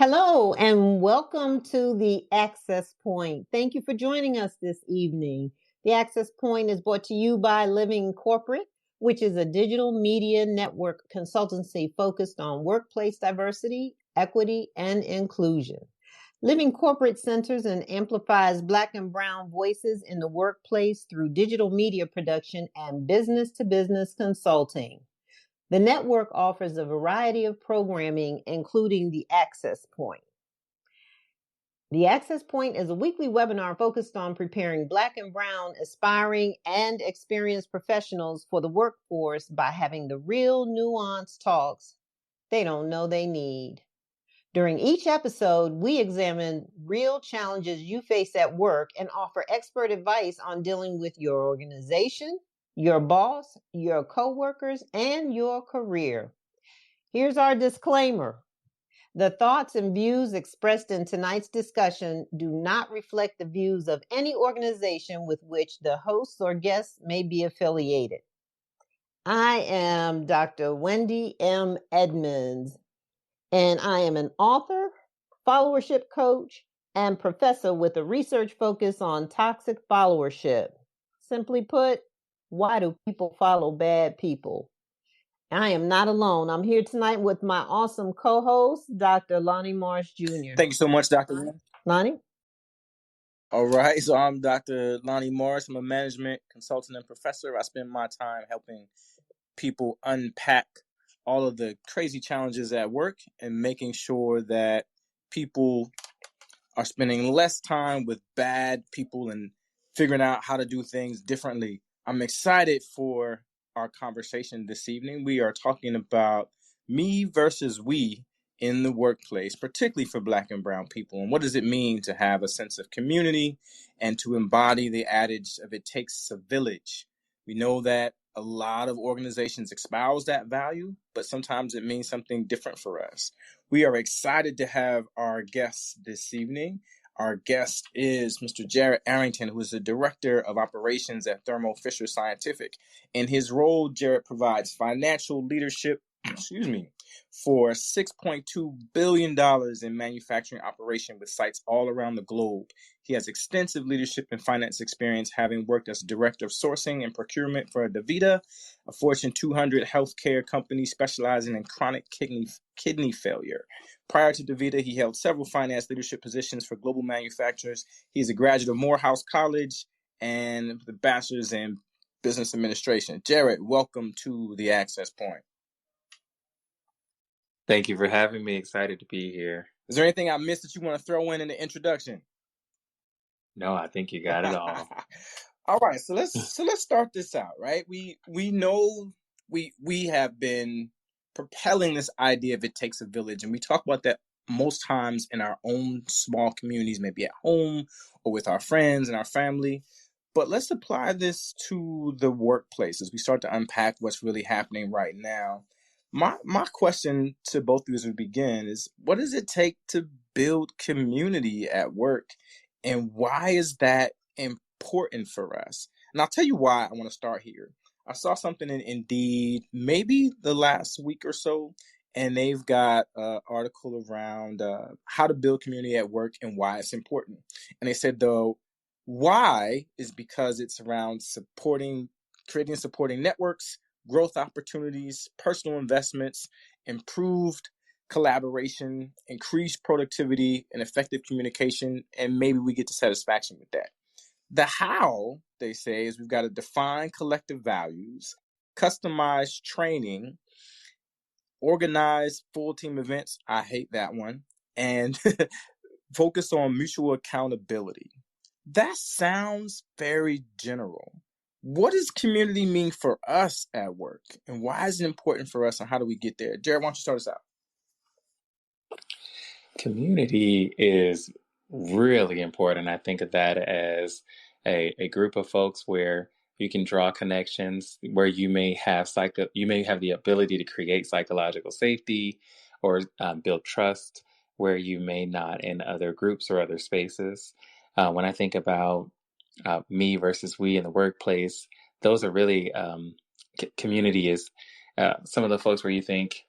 Hello and welcome to the Access Point. Thank you for joining us this evening. The Access Point is brought to you by Living Corporate, which is a digital media network consultancy focused on workplace diversity, equity, and inclusion. Living Corporate centers and amplifies Black and Brown voices in the workplace through digital media production and business-to-business consulting. The network offers a variety of programming, including the Access Point. The Access Point is a weekly webinar focused on preparing Black and Brown aspiring and experienced professionals for the workforce by having the real nuanced talks they don't know they need. During each episode, we examine real challenges you face at work and offer expert advice on dealing with your organization, your boss, your coworkers, and your career. Here's our disclaimer. The thoughts and views expressed in tonight's discussion do not reflect the views of any organization with which the hosts or guests may be affiliated. I am Dr. Wendy M. Edmonds, and I am an author, followership coach, and professor with a research focus on toxic followership. Simply put, why do people follow bad people? I am not alone. I'm here tonight with my awesome co-host, Dr. Lonnie Marsh Jr. Thank you so much, Dr. Lynn. Lonnie? All right, so I'm Dr. Lonnie Morris. I'm a management consultant and professor. I spend my time helping people unpack all of the crazy challenges at work and making sure that people are spending less time with bad people and figuring out how to do things differently. I'm excited for our conversation this evening. We are talking about me versus we in the workplace, particularly for Black and Brown people. And what does it mean to have a sense of community and to embody the adage of it takes a village? We know that a lot of organizations espouse that value, but sometimes it means something different for us. We are excited to have our guests this evening. Our guest is Mr. Jarrett Arrington, who is the Director of Operations at Thermo Fisher Scientific. In his role, Jarrett provides financial leadership, for $6.2 billion in manufacturing operation with sites all around the globe. He has extensive leadership and finance experience, having worked as Director of Sourcing and Procurement for DaVita, a Fortune 200 healthcare company specializing in chronic kidney failure. Prior to DaVita, he held several finance leadership positions for global manufacturers. He is a graduate of Morehouse College and the Bachelor's in Business Administration. Jarrett, welcome to the Access Point. Thank you for having me. Excited to be here. Is there anything I missed that you want to throw in the introduction? No, I think you got it all. All right, so let's start this out, right? We know we have been propelling this idea of it takes a village, and we talk about that most times in our own small communities, maybe at home or with our friends and our family. But let's apply this to the workplace as we start to unpack what's really happening right now. My question to both of you as we begin is, what does it take to build community at work, and why is that important for us? And I'll tell you why I want to start here. I saw something in Indeed maybe the last week or so, and they've got an article around how to build community at work and why it's important. And they said, though, why is because it's around creating supporting networks, growth opportunities, personal investments, improved collaboration, increased productivity, and effective communication, and maybe we get to satisfaction with that. The how, they say, is we've got to define collective values, customize training, organize full team events, I hate that one, and focus on mutual accountability. That sounds very general. What does community mean for us at work, and why is it important for us, and how do we get there? Jared, why don't you start us out? Community is really important. I think of that as a group of folks where you can draw connections, where you may have the ability to create psychological safety or build trust, where you may not in other groups or other spaces. When I think about me versus we in the workplace, those are really community is some of the folks where you think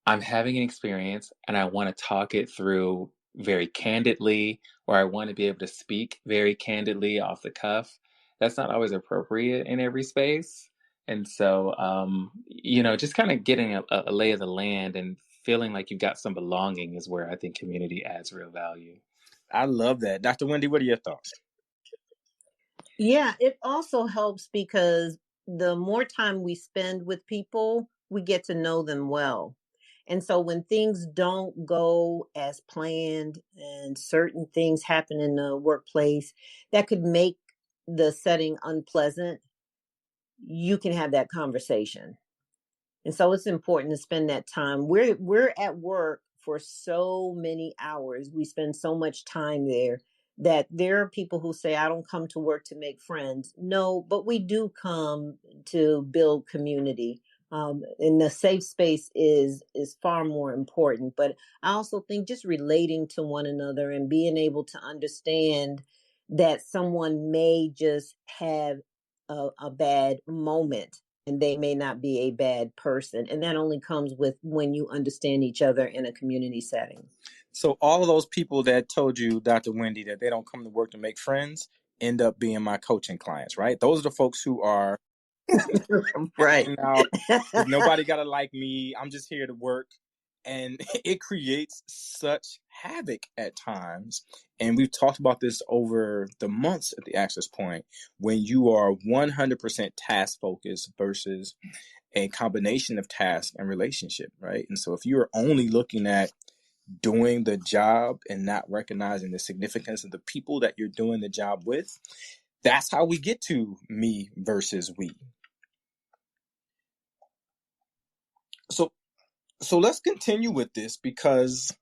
I'm having an experience and I want to talk it through very candidly, or I want to be able to speak very candidly off the cuff. That's not always appropriate in every space. And so, just kind of getting a lay of the land and feeling like you've got some belonging is where I think community adds real value. I love that. Dr. Wendy, what are your thoughts? Yeah, it also helps because the more time we spend with people, we get to know them well. And so when things don't go as planned and certain things happen in the workplace that could make the setting unpleasant, you can have that conversation. And so it's important to spend that time. We're at work for so many hours. We spend so much time there that there are people who say, I don't come to work to make friends. No, but we do come to build community. And the safe space is far more important. But I also think just relating to one another and being able to understand that someone may just have a bad moment and they may not be a bad person. And that only comes with when you understand each other in a community setting. So all of those people that told you, Dr. Wendy, that they don't come to work to make friends end up being my coaching clients, right? Those are the folks who are Right. out because nobody got to like me. I'm just here to work. And it creates such havoc at times. And we've talked about this over the months at the Access Point when you are 100% task focused versus a combination of task and relationship, right? And so if you're only looking at doing the job and not recognizing the significance of the people that you're doing the job with, that's how we get to me versus we. So let's continue with this because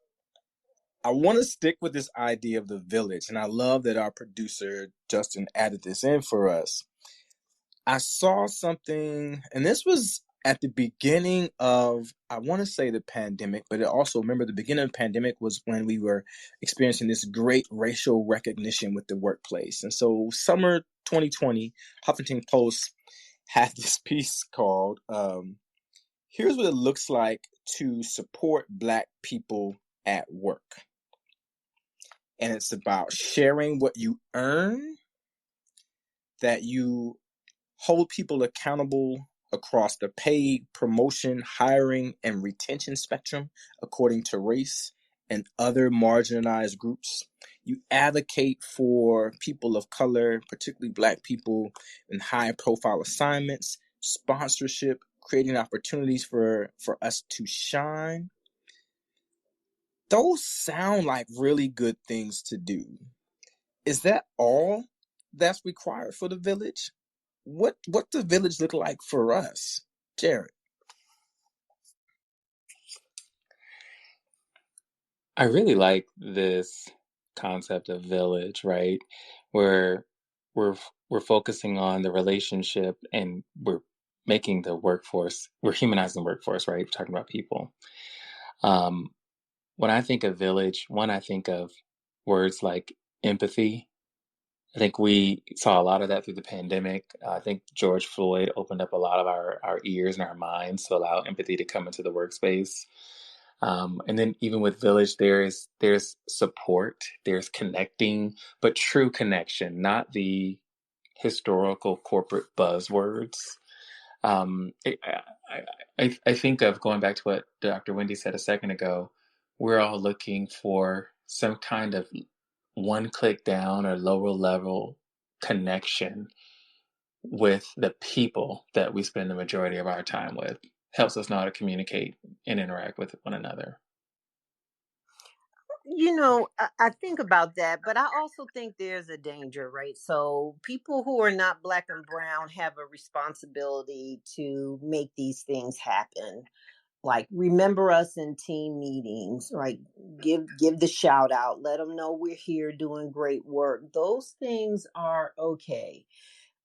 I want to stick with this idea of the village. And I love that our producer, Justin, added this in for us. I saw something, and this was at the beginning of, I want to say the pandemic, but remember the beginning of the pandemic was when we were experiencing this great racial recognition with the workplace. And so summer 2020, Huffington Post had this piece called, Here's what it looks like to support Black people at work. And it's about sharing what you earn, that you hold people accountable across the pay, promotion, hiring, and retention spectrum according to race and other marginalized groups. You advocate for people of color, particularly Black people, in high-profile assignments, sponsorship, creating opportunities for us to shine. Those sound like really good things to do. Is that all that's required for the village? What does village look like for us, Jarrett? I really like this concept of village, right? Where we're we're focusing on the relationship and we're making the workforce, we're humanizing the workforce, right? We're talking about people. Um, when I think of village, one, I think of words like empathy. I think we saw a lot of that through the pandemic. I think George Floyd opened up a lot of our ears and our minds to allow empathy to come into the workspace. And then even with Village, there's support, there's connecting, but true connection, not the historical corporate buzzwords. I think of going back to what Dr. Wendy said a second ago. We're all looking for some kind of one click down or lower level connection with the people that we spend the majority of our time with. Helps us know how to communicate and interact with one another. I think about that, but I also think there's a danger, right? So people who are not Black and brown have a responsibility to make these things happen. Like, remember us in team meetings, right? Give the shout out, let them know we're here doing great work. Those things are okay.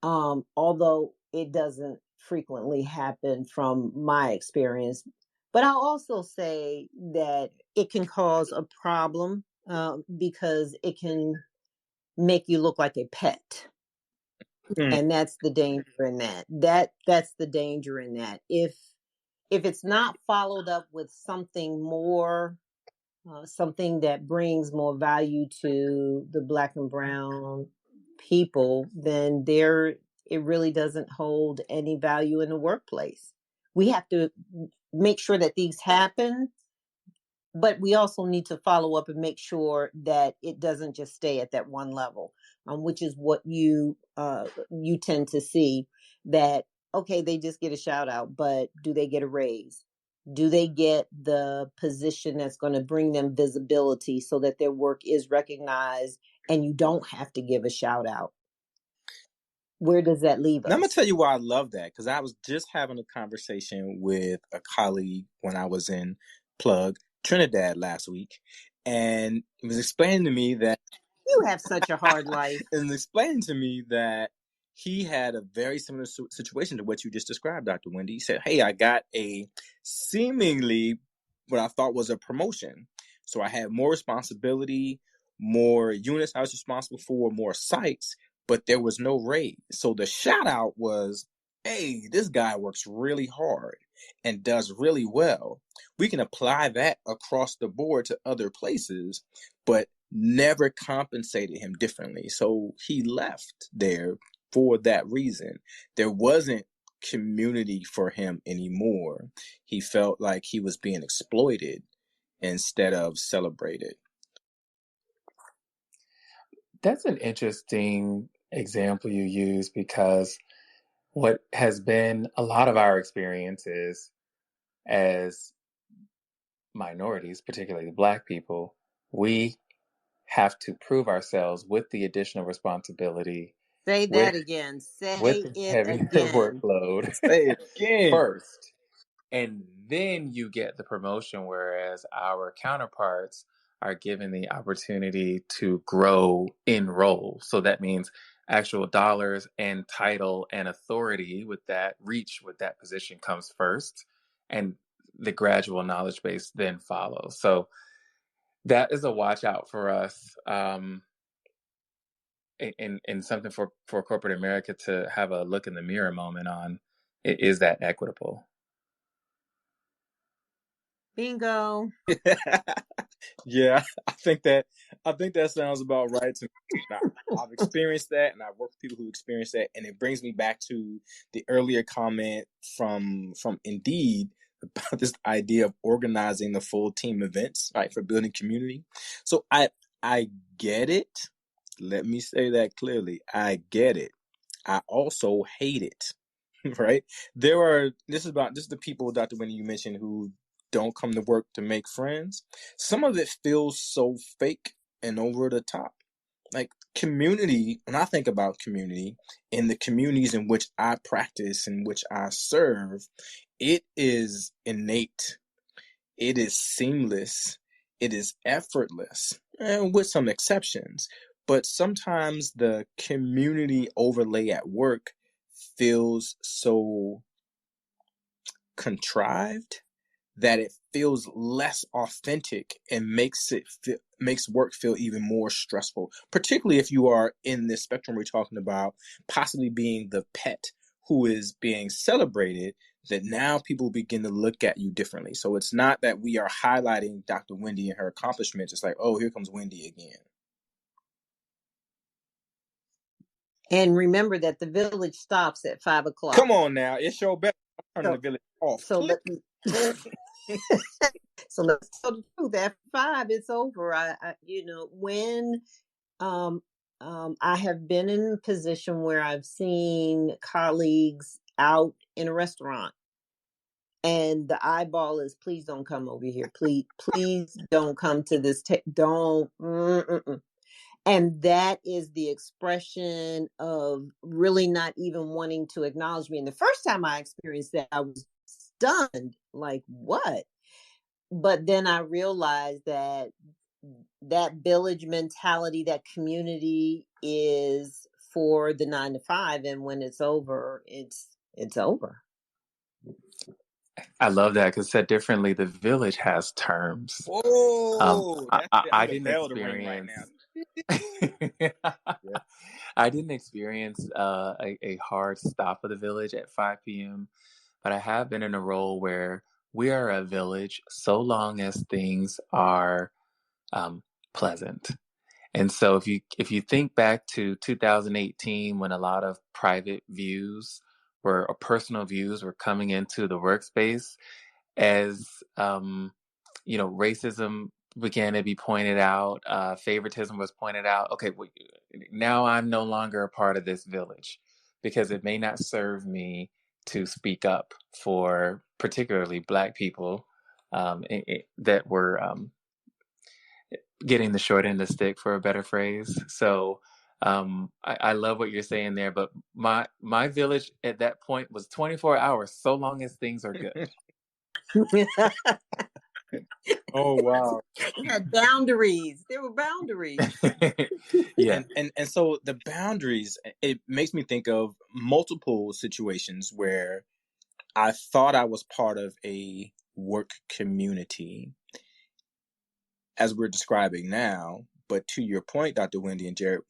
Although it doesn't frequently happen from my experience. But I'll also say that it can cause a problem because it can make you look like a pet. Mm. And that's the danger in that. That's the danger in that. if it's not followed up with something more, something that brings more value to the Black and brown people, then it really doesn't hold any value in the workplace. We have to make sure that these happen, but we also need to follow up and make sure that it doesn't just stay at that one level, which is what you tend to see. That, okay, they just get a shout out, but do they get a raise? Do they get the position that's going to bring them visibility so that their work is recognized and you don't have to give a shout out? Where does that leave us? Now, I'm going to tell you why I love that, because I was just having a conversation with a colleague when I was in Trinidad last week, and he was explaining to me that you have such a hard life. And explaining to me that he had a very similar situation to what you just described, Dr. Wendy. He said, hey, I got a seemingly what I thought was a promotion. So I had more responsibility, more units I was responsible for, more sites, but there was no raise. So the shout out was, hey, this guy works really hard and does really well. We can apply that across the board to other places, but never compensated him differently. So he left there for that reason. There wasn't community for him anymore. He felt like he was being exploited instead of celebrated. That's an interesting example you use, because what has been a lot of our experiences as minorities, particularly Black people, we have to prove ourselves with the additional responsibility. Say that again. Say with the it heavier again. workload. Say it again. First. And then you get the promotion, whereas our counterparts are given the opportunity to grow in role. So that means actual dollars and title and authority with that reach with that position comes first, and the gradual knowledge base then follows. So that is a watch out for us, and something for corporate America to have a look in the mirror moment on. Is that equitable? Bingo. Yeah, I think that sounds about right to me. I've experienced that, and I've worked with people who experience that, and it brings me back to the earlier comment from Indeed about this idea of organizing the full team events, right, for building community. So I get it. Let me say that clearly. I get it. I also hate it. Right? This is the people, Dr. Winnie, you mentioned, who don't come to work to make friends. Some of it feels so fake and over the top. Like community, when I think about community in the communities in which I practice, in which I serve, it is innate. It is seamless. It is effortless, and with some exceptions. But sometimes the community overlay at work feels so contrived that it feels less authentic and makes work feel even more stressful, particularly if you are in this spectrum we're talking about, possibly being the pet who is being celebrated, that now people begin to look at you differently. So it's not that we are highlighting Dr. Wendy and her accomplishments. It's like, oh, here comes Wendy again. And remember that the village stops at 5 o'clock. Come on now, it's your better. I'm turning the village off. So let's tell the truth. After 5, it's over. When I have been in a position where I've seen colleagues out in a restaurant, and the eyeball is, please don't come over here. Please don't come to this. Don't. And that is the expression of really not even wanting to acknowledge me. And the first time I experienced that, I was stunned. Like, what? But then I realized that village mentality, that community, is for the 9 to 5. And when it's over, it's over. I love that, because said differently, the village has terms. Whoa, I didn't experience. I didn't experience a hard stop of the village at 5 p.m. but I have been in a role where we are a village so long as things are pleasant. And so if you think back to 2018 when a lot of private views or personal views were coming into the workspace as racism began to be pointed out, favoritism was pointed out. Okay, well, now I'm no longer a part of this village because it may not serve me to speak up for particularly Black people that were getting the short end of the stick, for a better phrase. So I love what you're saying there, but my village at that point was 24 hours, so long as things are good. Oh wow. It had boundaries. There were boundaries. Yeah. And so the boundaries, it makes me think of multiple situations where I thought I was part of a work community, as we're describing now. But to your point, Dr. Wendy and Jarrett,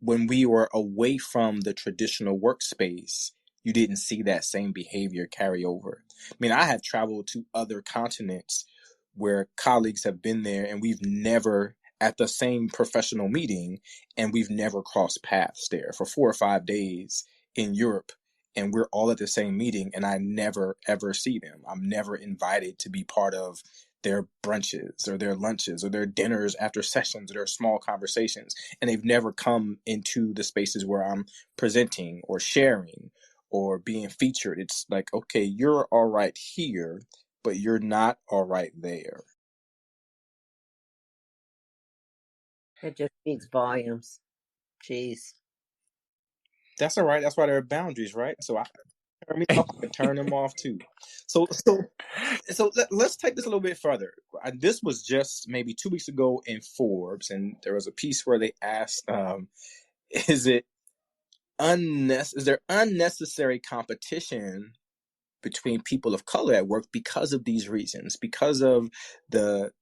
when we were away from the traditional workspace, you didn't see that same behavior carry over. I mean, I have traveled to other continents where colleagues have been there and we've never at the same professional meeting, and we've never crossed paths there for 4 or 5 days in Europe, and we're all at the same meeting, and I never ever see them. I'm never invited to be part of their brunches or their lunches or their dinners after sessions or their small conversations, and they've never come into the spaces where I'm presenting or sharing or being featured. It's like, okay, you're all right here, but you're not all right there. It just speaks volumes. Jeez. That's all right. That's why there are boundaries, right? So I can turn them off too. So let's take this a little bit further. This was just maybe 2 weeks ago in Forbes, and there was a piece where they asked, is there unnecessary competition between people of color at work because of these reasons, because of the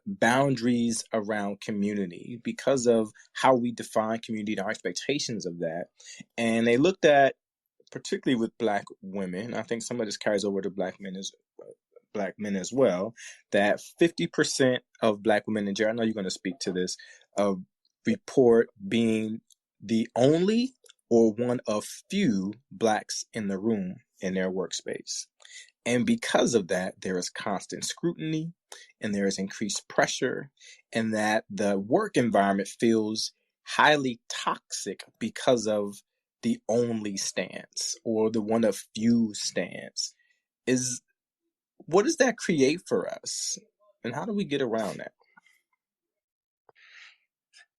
boundaries around community, because of how we define community and our expectations of that. And they looked at, particularly with Black women, I think some of this carries over to Black men as well, that 50% of Black women, and Jared, I know you're going to speak to this, report being the only or one of few Blacks in the room in their workspace. And because of that, there is constant scrutiny and there is increased pressure, and that the work environment feels highly toxic because of the only stance or the one of few stance. What does that create for us? And how do we get around that?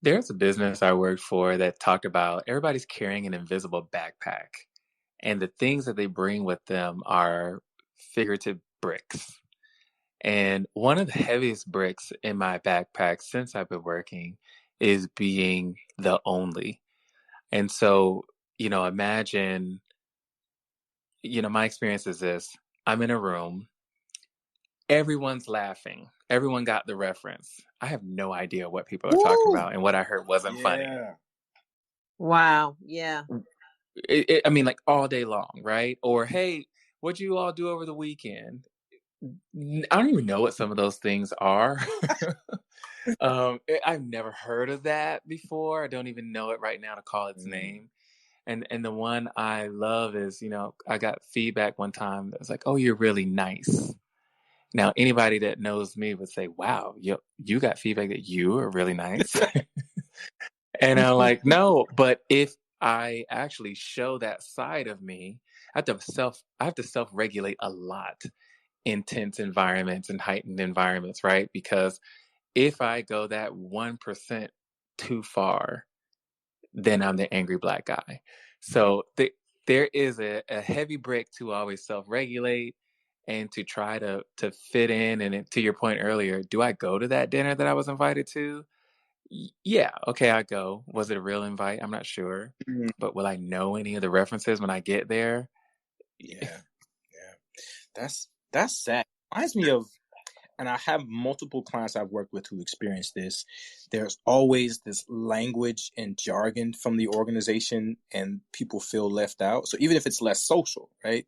There's a business I worked for that talked about everybody's carrying an invisible backpack, and the things that they bring with them are figurative bricks. And one of the heaviest bricks in my backpack since I've been working is being the only. And so, imagine, my experience is this. I'm in a room. Everyone's laughing. Everyone got the reference. I have no idea what people are talking about, and what I heard wasn't funny. Wow. Yeah. I mean, like all day long, right? Or, hey, what'd you all do over the weekend? I don't even know what some of those things are. I've never heard of that before. I don't even know it right now to call its name. And the one I love is, I got feedback one time that was like, "Oh, you're really nice." Now, anybody that knows me would say, "Wow, you got feedback that you are really nice." And I'm like, no, but if I actually show that side of me, I have to self-regulate a lot in tense environments and heightened environments, right? Because if I go that 1% too far, then I'm the angry Black guy. So there is a heavy brick to always self-regulate and to try to fit in. And to your point earlier, do I go to that dinner that I was invited to? Yeah, okay, I go. Was it a real invite? I'm not sure. But will I know any of the references when I get there? Yeah. That's sad. Reminds me of, and I have multiple clients I've worked with who experience this. There's always this language and jargon from the organization, and people feel left out. So even if it's less social, right?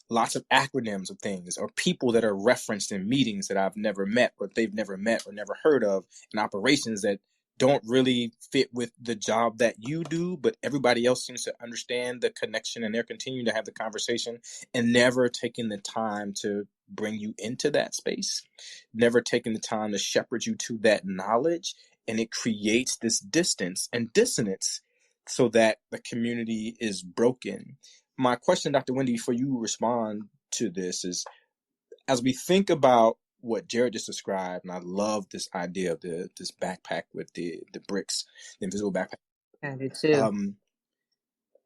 lots of acronyms of things, or people that are referenced in meetings that I've never met, or they've never met or never heard of, and operations that don't really fit with the job that you do, but everybody else seems to understand the connection, and they're continuing to have the conversation and never taking the time to bring you into that space, never taking the time to shepherd you to that knowledge. And it creates this distance and dissonance so that the community is broken. My question, Dr. Wendy, before you respond to this is, as we think about what Jarrett just described, and I love this idea of this backpack with the bricks, the invisible backpack. I do too.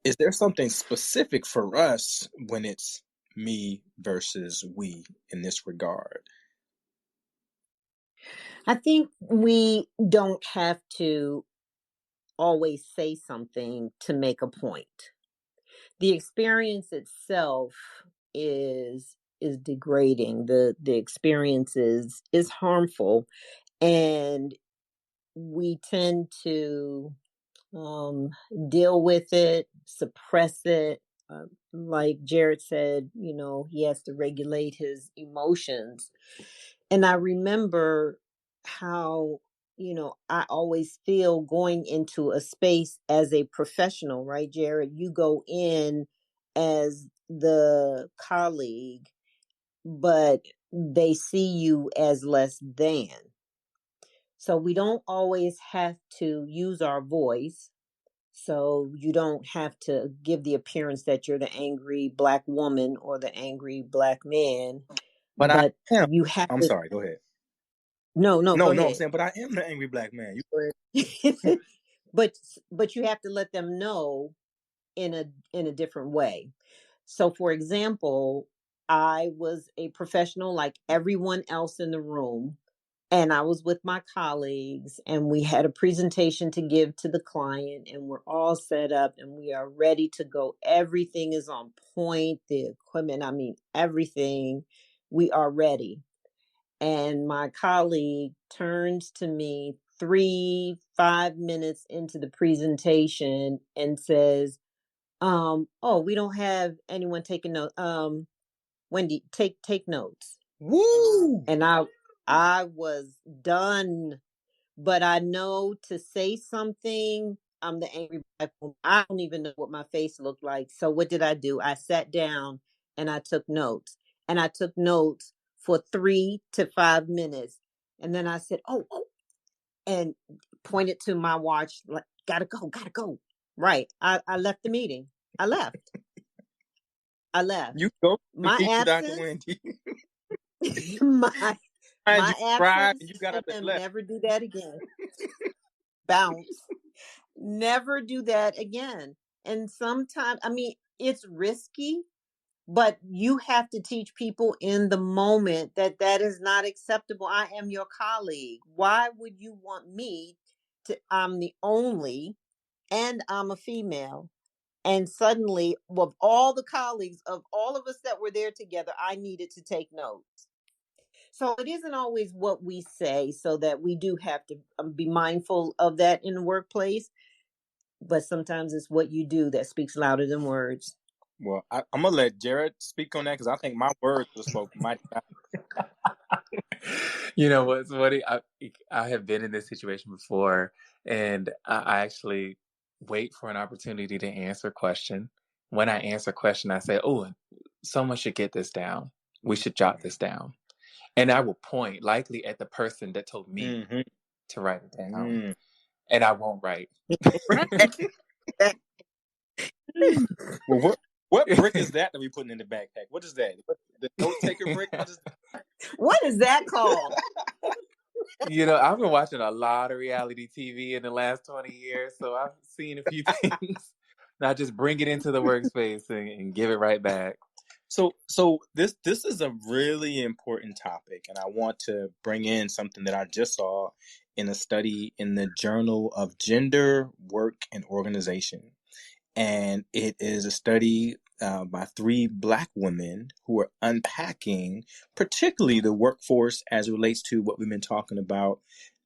Is there something specific for us when it's me versus we in this regard? I think we don't have to always say something to make a point. The experience itself is degrading. The experience is harmful, and we tend to deal with it, suppress it. Like Jarrett said, he has to regulate his emotions. And I remember how, I always feel going into a space as a professional, right, Jarrett? You go in as the colleague, but they see you as less than. So we don't always have to use our voice. So you don't have to give the appearance that you're the angry Black woman or the angry Black man, But I but am. you have I'm to. sorry. Go ahead. No, No, go I'm ahead. saying, but I am the angry Black man. You go ahead. but you have to let them know in a different way. So for example, I was a professional like everyone else in the room, and I was with my colleagues, and we had a presentation to give to the client, and we're all set up and we are ready to go. Everything is on point, the equipment, I mean everything, we are ready. And my colleague turns to me 5 minutes into the presentation and says, oh, we don't have anyone taking notes. Wendy, take notes. Woo! And I was done, but I know to say something, I'm the angry Black woman. I don't even know what my face looked like. So what did I do? I sat down and I took notes. And I took notes for 3 to 5 minutes. And then I said, oh, and pointed to my watch, like, gotta go. Right. I left the meeting. I left. You go My speak to Dr. absence, Wendy. my As my you cried and absence you got to up and him, left. never do that again. Bounce. Never do that again. And sometimes, I mean, it's risky, but you have to teach people in the moment that that is not acceptable. I am your colleague. Why would you want me to? I'm the only, and I'm a female. And suddenly, of all the colleagues, of all of us that were there together, I needed to take notes. So it isn't always what we say, so that we do have to be mindful of that in the workplace. But sometimes it's what you do that speaks louder than words. Well, I'm going to let Jarrett speak on that, because I think my words were spoken mighty loud. You know what's funny? I have been in this situation before, and I actually wait for an opportunity to answer a question. When I answer a question, I say, "Oh, someone should get this down. We should jot this down." And I will point likely at the person that told me to write it down, and I won't write. Well, what brick is that we putting in the backpack? What is that? The note taker brick? What is that called? You know, I've been watching a lot of reality TV in the last 20 years, so I've seen a few things. Not just bring it into the workspace and give it right back. So this is a really important topic, and I want to bring in something that I just saw in a study in the Journal of Gender, Work, and Organization. And it is a study by 3 Black women who are unpacking particularly the workforce as it relates to what we've been talking about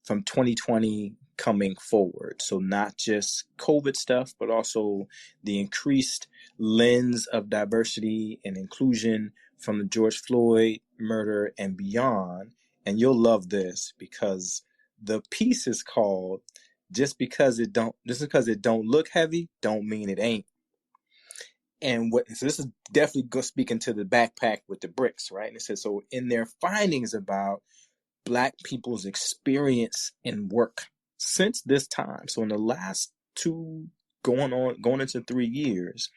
from 2020 coming forward. So not just COVID stuff, but also the increased lens of diversity and inclusion from the George Floyd murder and beyond. And you'll love this because the piece is called just because it don't look heavy don't mean it ain't. And so this is definitely speaking to the backpack with the bricks, right? And it says, so in their findings about Black people's experience in work since this time, so in the last going into 3 years,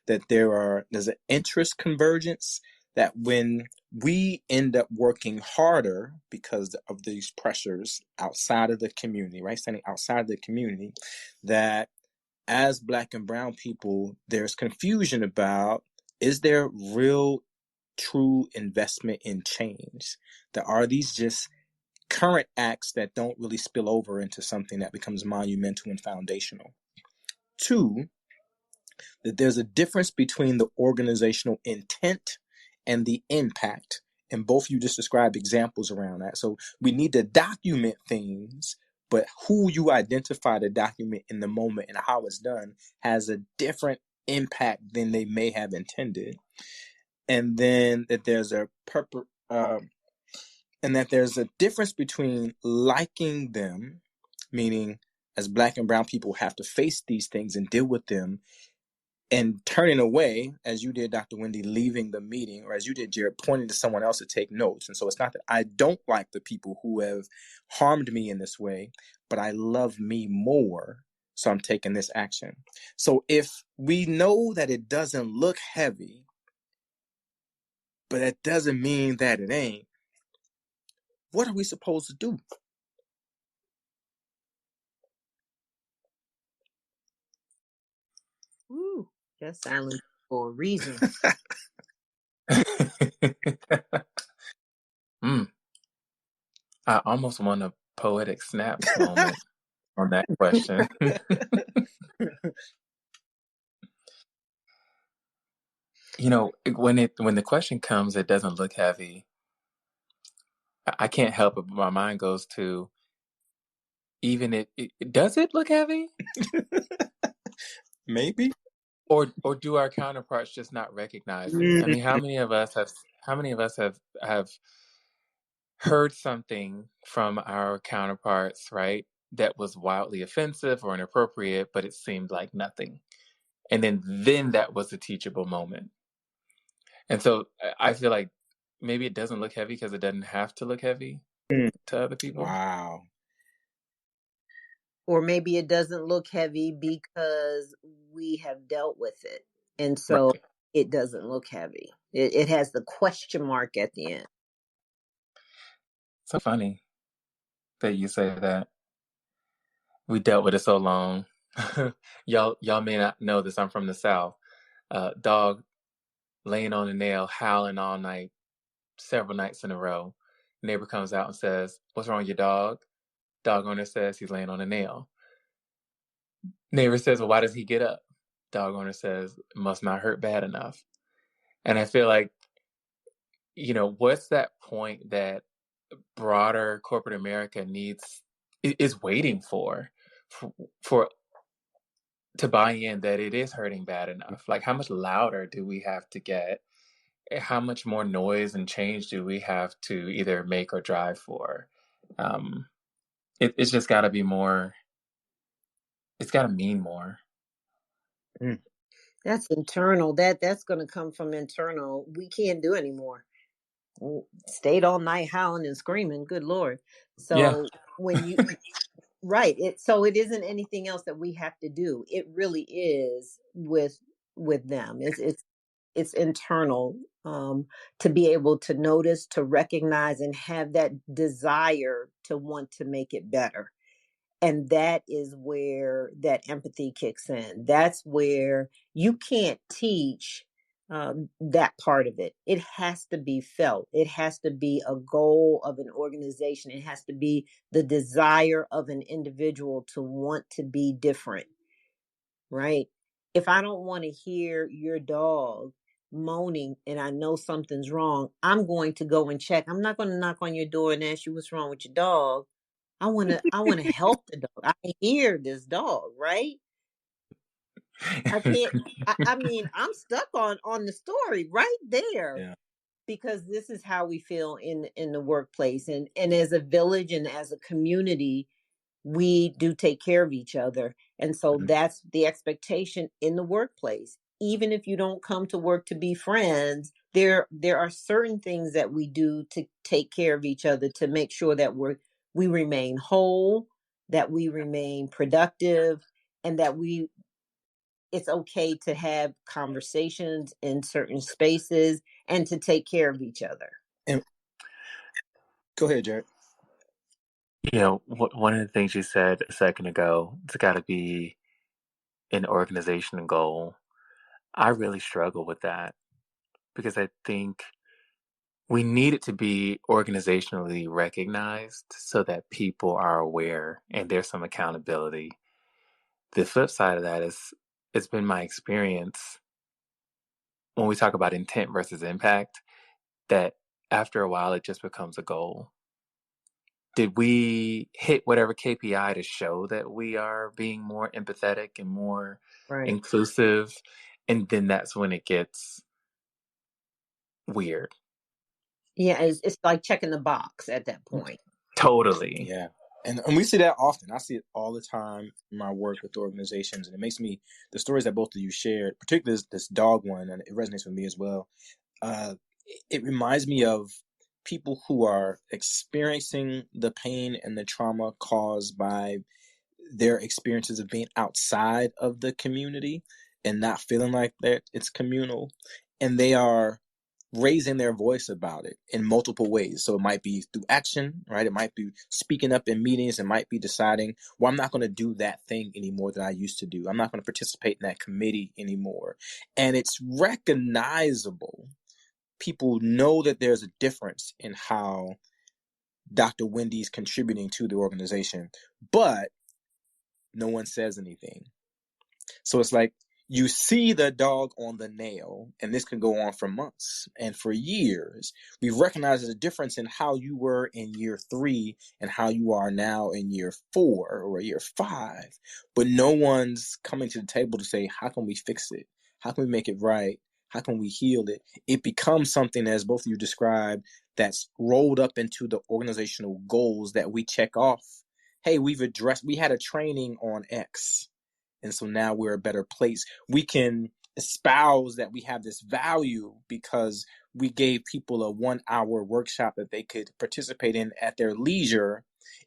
that there's an interest convergence, that when we end up working harder because of these pressures outside of the community, right, standing outside of the community, that as Black and brown people, there's confusion about, is there real, true investment in change? That are these just current acts that don't really spill over into something that becomes monumental and foundational? Two, that there's a difference between the organizational intent and the impact. And both you just described examples around that. So we need to document things, but who you identify to document in the moment and how it's done has a different impact than they may have intended. And then that there's a difference between liking them, meaning as Black and brown people have to face these things and deal with them, and turning away, as you did, Dr. Wendy, leaving the meeting, or as you did, Jarrett, pointing to someone else to take notes. And so it's not that I don't like the people who have harmed me in this way, but I love me more, so I'm taking this action. So if we know that it doesn't look heavy, but that doesn't mean that it ain't, what are we supposed to do? Ooh, that's silent for a reason. I almost want a poetic snaps moment on that question. When the question comes, it doesn't look heavy. I can't help it, but my mind goes to, even does it look heavy? Maybe. Or do our counterparts just not recognize it? I mean, how many of us have heard something from our counterparts, right, that was wildly offensive or inappropriate, but it seemed like nothing, and then that was a teachable moment. And so I feel like maybe it doesn't look heavy because it doesn't have to look heavy to other people. Wow. Or maybe it doesn't look heavy because we have dealt with it. And so Right. it doesn't look heavy. It has the question mark at the end. So funny that you say that. We dealt with it so long. Y'all may not know this. I'm from the South. Dog laying on a nail, howling all night, several nights in a row. Neighbor comes out and says, "What's wrong with your dog?" Dog owner says he's laying on a nail. Neighbor says, "Well, why does he get up?" Dog owner says, "It must not hurt bad enough." And I feel like, what's that point that broader corporate America is waiting for to buy in that it is hurting bad enough? Like, how much louder do we have to get? How much more noise and change do we have to either make or drive for? It's just got to be more. It's got to mean more. That's internal. That's going to come from internal. We can't do anymore. Stayed all night howling and screaming. Good Lord. So Yeah. when you right, so it isn't anything else that we have to do. It really is with them. It's internal, to be able to notice, to recognize, and have that desire to want to make it better. And that is where that empathy kicks in. That's where you can't teach that part of it. It has to be felt. It has to be a goal of an organization. It has to be the desire of an individual to want to be different, right? If I don't want to hear your dog moaning and I know something's wrong, I'm going to go and check. I'm not going to knock on your door and ask you what's wrong with your dog. I want to help the dog. I hear this dog, right? I can't. I mean, I'm stuck on the story right there Yeah. because this is how we feel in the workplace, and as a village and as a community, we do take care of each other, and so Mhm. that's the expectation in the workplace. Even if you don't come to work to be friends, there are certain things that we do to take care of each other to make sure that we remain whole, that we remain productive, and that we it's okay to have conversations in certain spaces and to take care of each other. And go ahead, Jarrett. One of the things you said a second ago, it's got to be an organizational goal. I really struggle with that because I think we need it to be organizationally recognized so that people are aware and there's some accountability. The flip side of that is it's been my experience when we talk about intent versus impact that after a while it just becomes a goal. Did we hit whatever KPI to show that we are being more empathetic and more Right. inclusive? And then that's when it gets weird. Yeah, it's like checking the box at that point. Totally. Yeah. And we see that often. I see it all the time in my work with organizations. And it makes me, the stories that both of you shared, particularly this dog one, and it resonates with me as well. It reminds me of people who are experiencing the pain and the trauma caused by their experiences of being outside of the community and not feeling like that it's communal. And they are raising their voice about it in multiple ways. So it might be through action, right? It might be speaking up in meetings. It might be deciding, well, I'm not going to do that thing anymore that I used to do. I'm not going to participate in that committee anymore. And it's recognizable. People know that there's a difference in how Dr. Wendy's contributing to the organization, but no one says anything. So it's like you see the dog on the nail, and this can go on for months and for years. We've recognized the difference in how you were in year 3 and how you are now in year 4 or year 5. But no one's coming to the table to say, how can we fix it? How can we make it right? How can we heal it? It becomes something, as both of you described, that's rolled up into the organizational goals that we check off. Hey, we had a training on X. And so now we're a better place. We can espouse that we have this value because we gave people a 1-hour workshop that they could participate in at their leisure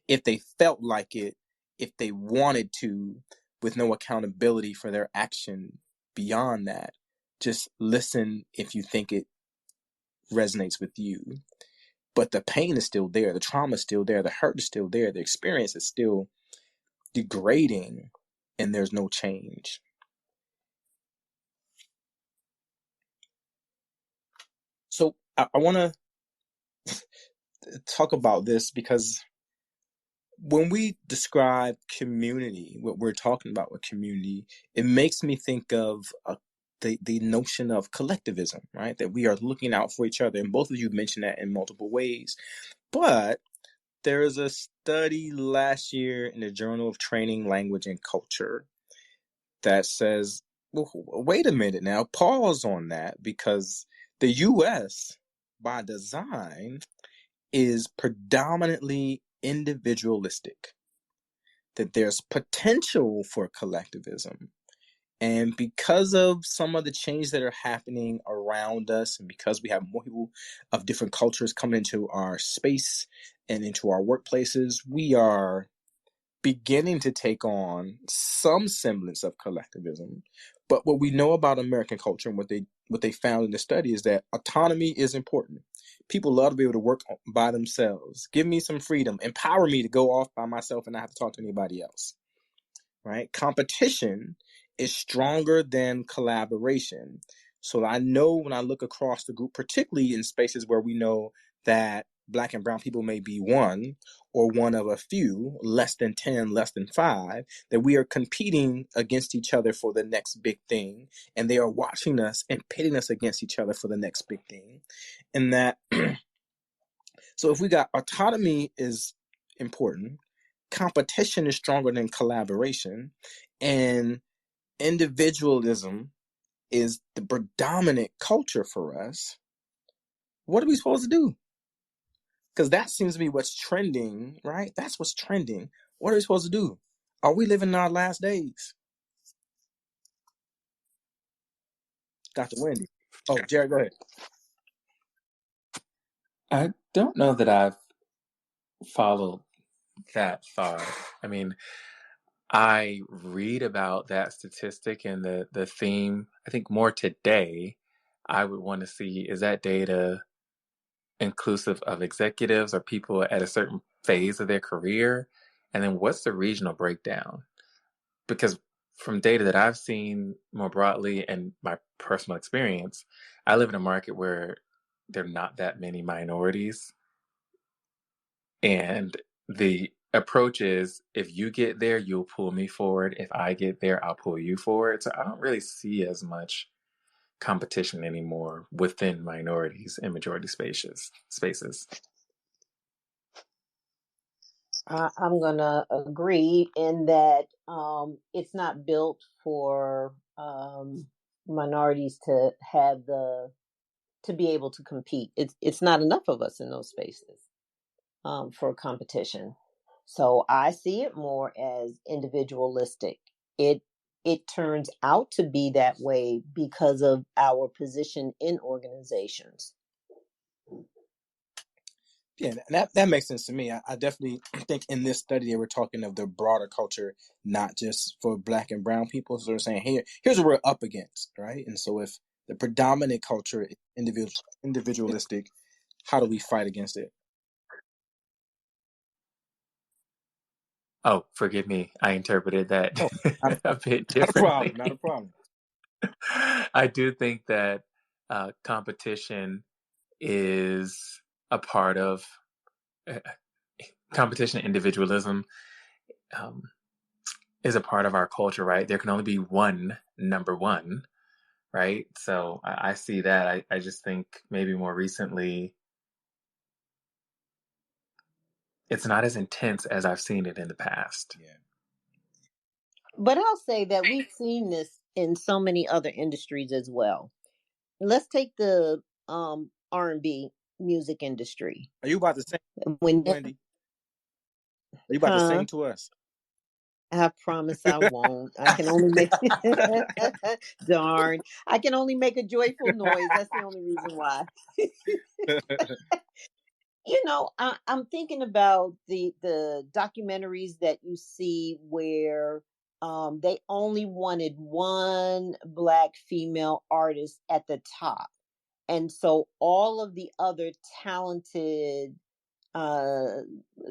if they felt like it, if they wanted to, with no accountability for their action beyond that. Just listen if you think it resonates with you. But the pain is still there. The trauma is still there. The hurt is still there. The experience is still degrading, and there's no change. So I want to talk about this because when we describe community, what we're talking about with community, it makes me think of the notion of collectivism, right? That we are looking out for each other. And both of you mentioned that in multiple ways. But there is a study last year in the Journal of Training, Language, and Culture that says, well, wait a minute now, pause on that, because the U.S., by design, is predominantly individualistic, that there's potential for collectivism. And because of some of the changes that are happening around us, and because we have more people of different cultures coming into our space and into our workplaces, we are beginning to take on some semblance of collectivism. But what we know about American culture and what they found in the study is that autonomy is important. People love to be able to work by themselves. Give me some freedom. Empower me to go off by myself and not have to talk to anybody else. Right? Competition is stronger than collaboration. So I know when I look across the group, particularly in spaces where we know that Black and brown people may be one or one of a few, less than 10, less than 5, that we are competing against each other for the next big thing. And they are watching us and pitting us against each other for the next big thing. And that, so if we got autonomy is important, competition is stronger than collaboration, and individualism is the predominant culture for us, what are we supposed to do? Because that seems to be what's trending, right? That's what's trending. What are we supposed to do? Are we living in our last days? Dr. Wendy. Oh, Jarrett, go ahead. I don't know that I've followed that thought. I mean, I read about that statistic and the theme. I think more today, I would want to see, is that data inclusive of executives or people at a certain phase of their career? And then what's the regional breakdown? Because from data that I've seen more broadly and my personal experience, I live in a market where there are not that many minorities. And the approach is, if you get there, you'll pull me forward. If I get there, I'll pull you forward. So I don't really see as much competition anymore within minorities and majority spaces. I'm going to agree in that it's not built for minorities to have to be able to compete. It's not enough of us in those spaces for competition. So I see it more as individualistic. It turns out to be that way because of our position in organizations. Yeah, that makes sense to me. I definitely think in this study they were talking of the broader culture, not just for Black and brown people. So they're saying, here's what we're up against, right? And so if the predominant culture is individualistic, how do we fight against it? Oh, forgive me. I interpreted that Oh, not a bit not a problem. differently. Not a problem. I do think that competition is a part of competition. Individualism um, is a part of our culture, right? There can only be one number one, right? So I see that. I just think maybe more recently, it's not as intense as I've seen it in the past. Yeah. But I'll say that we've seen this in so many other industries as well. Let's take the R&B music industry. Are you about to sing, When Wendy? Are you about to huh? sing to us? I promise I won't. I can only make darn. I can only make a joyful noise. That's the only reason why. I'm thinking about the documentaries that you see where they only wanted one Black female artist at the top, and so all of the other talented uh,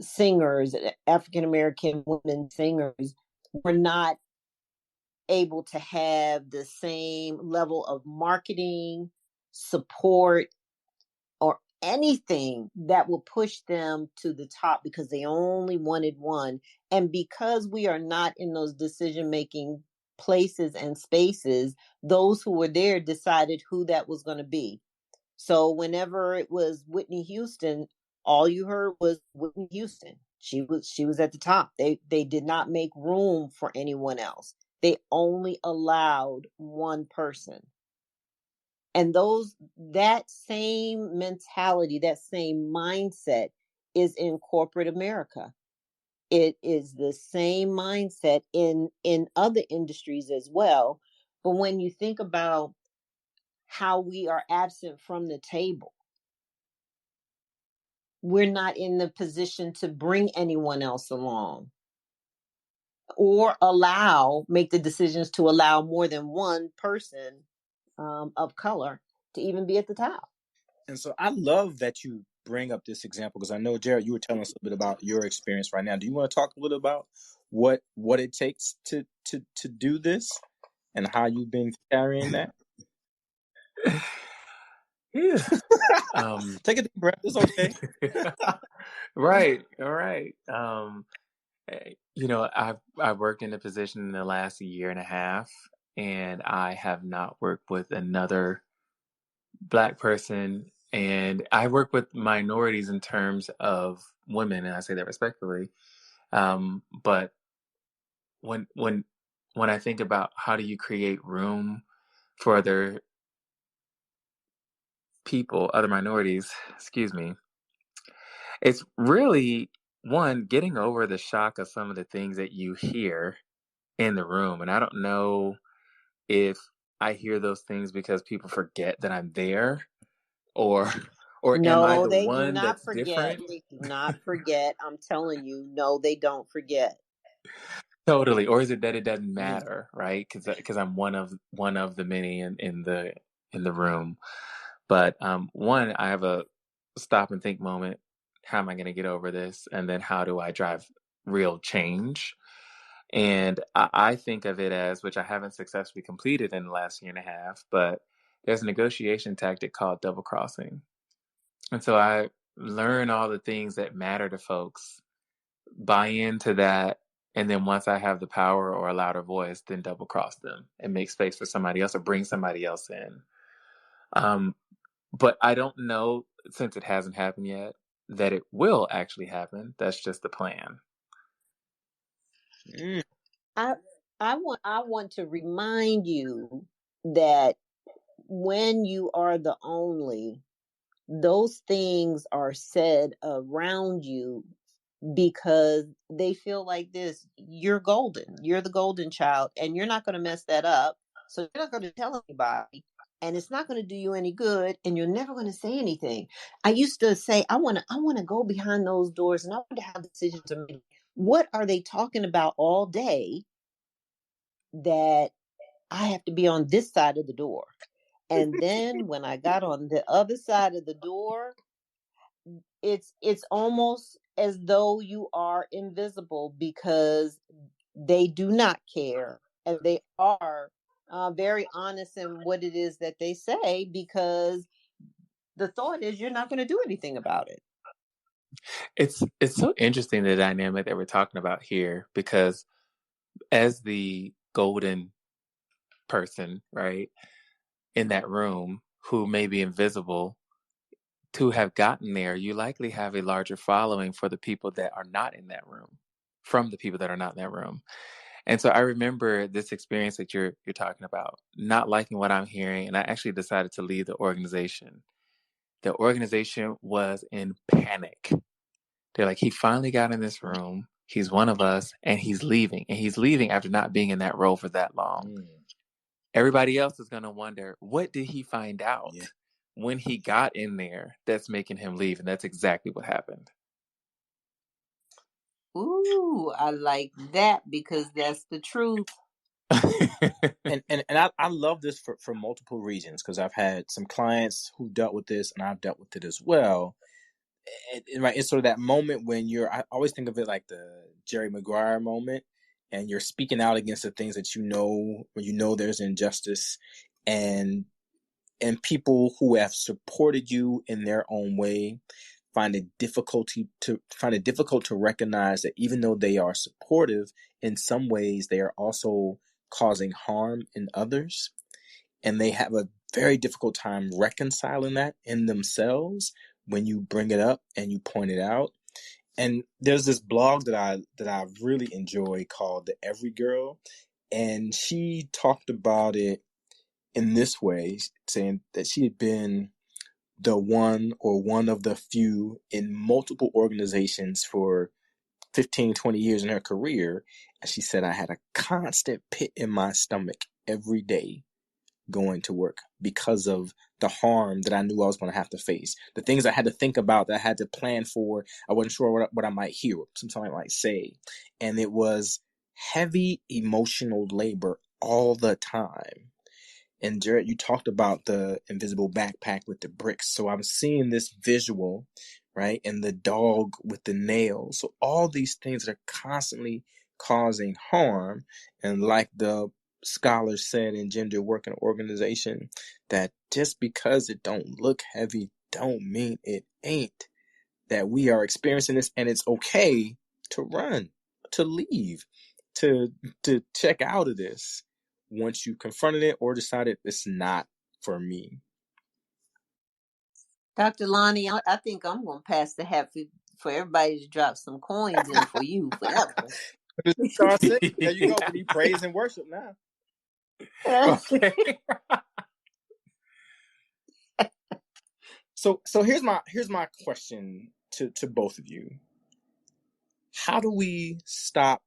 singers, African American women singers, were not able to have the same level of marketing support or anything that will push them to the top because they only wanted one. And because we are not in those decision making places and spaces, those who were there decided who that was going to be. So whenever it was Whitney Houston, all you heard was Whitney Houston. She was at the top. They did not make room for anyone else. They only allowed one person. And that same mentality, that same mindset is in corporate America. It is the same mindset in other industries as well. But when you think about how we are absent from the table, we're not in the position to bring anyone else along or make the decisions to allow more than one person of color to even be at the top. And so I love that you bring up this example because I know, Jarrett, you were telling us a bit about your experience right now. Do you want to talk a little about what it takes to do this and how you've been carrying that? Yeah. Take a deep breath. It's okay. Right. All right. I've worked in a position in the last year and a half, and I have not worked with another Black person. And I work with minorities in terms of women, and I say that respectfully. But when I think about how do you create room for other people, other minorities, excuse me, it's really one, getting over the shock of some of the things that you hear in the room. And I don't know if I hear those things because people forget that I'm there, or am I No, the they do one not that's forget. different? They do not forget. I'm telling you, no, they don't forget. Totally. Or is it that it doesn't Mhm. matter, right? Because I'm one of the many in the room. But one, I have a stop and think moment. How am I going to get over this? And then how do I drive real change? And I think of it as, which I haven't successfully completed in the last year and a half, but there's a negotiation tactic called double crossing. And so I learn all the things that matter to folks, buy into that, and then once I have the power or a louder voice, then double cross them and make space for somebody else or bring somebody else in. Um, but I don't know, since it hasn't happened yet, that it will actually happen. That's just the plan. Mm. I I want to remind you that when you are the only, those things are said around you because they feel like this: you're golden, you're the golden child, and you're not going to mess that up, so you're not going to tell anybody, and it's not going to do you any good, and you're never going to say anything. I used to say, I want to go behind those doors, and I want to have decisions to make. What are they talking about all day that I have to be on this side of the door? And then when I got on the other side of the door, it's almost as though you are invisible because they do not care, and they are very honest in what it is that they say, because the thought is you're not going to do anything about it. It's so interesting, the dynamic that we're talking about here, because as the golden person, right, in that room who may be invisible, to have gotten there, you likely have a larger following for the people that are not in that room, from the people that are not in that room. And so I remember this experience that you're talking about, not liking what I'm hearing, and I actually decided to leave the organization. The organization was in panic. They're like, he finally got in this room. He's one of us, and he's leaving. And he's leaving after not being in that role for that long. Mm. Everybody else is going to wonder, what did he find Yeah. out when he got in there that's making him leave? And that's exactly what happened. Ooh, I like that, because that's the truth. And I love this for multiple reasons, because I've had some clients who dealt with this, and I've dealt with it as well. And right, it's sort of that moment when I always think of it like the Jerry Maguire moment, and you're speaking out against the things that when you know there's injustice, and people who have supported you in their own way find it difficult to recognize that even though they are supportive, in some ways they are also causing harm in others, and they have a very difficult time reconciling that in themselves when you bring it up and you point it out. And there's this blog that I really enjoy called The Every Girl, and she talked about it in this way, saying that she had been the one or one of the few in multiple organizations for 15, 20 years in her career. And she said, I had a constant pit in my stomach every day going to work because of the harm that I knew I was going to have to face. The things I had to think about, that I had to plan for. I wasn't sure what I might hear, something I might say. And it was heavy emotional labor all the time. And Jarrett, you talked about the invisible backpack with the bricks. So I'm seeing this visual, right? And the dog with the nails. So all these things that are constantly causing harm. And like the scholars said in Gender Work and Organization, that just because it don't look heavy, don't mean it ain't. That we are experiencing this, and it's okay to run, to leave, to check out of this once you confronted it or decided it's not for me. Dr. Lonnie, I think I'm going to pass the hat for everybody to drop some coins in for you forever. There you go. We need praise and worship now. Okay. So here's my question to both of you. How do we stop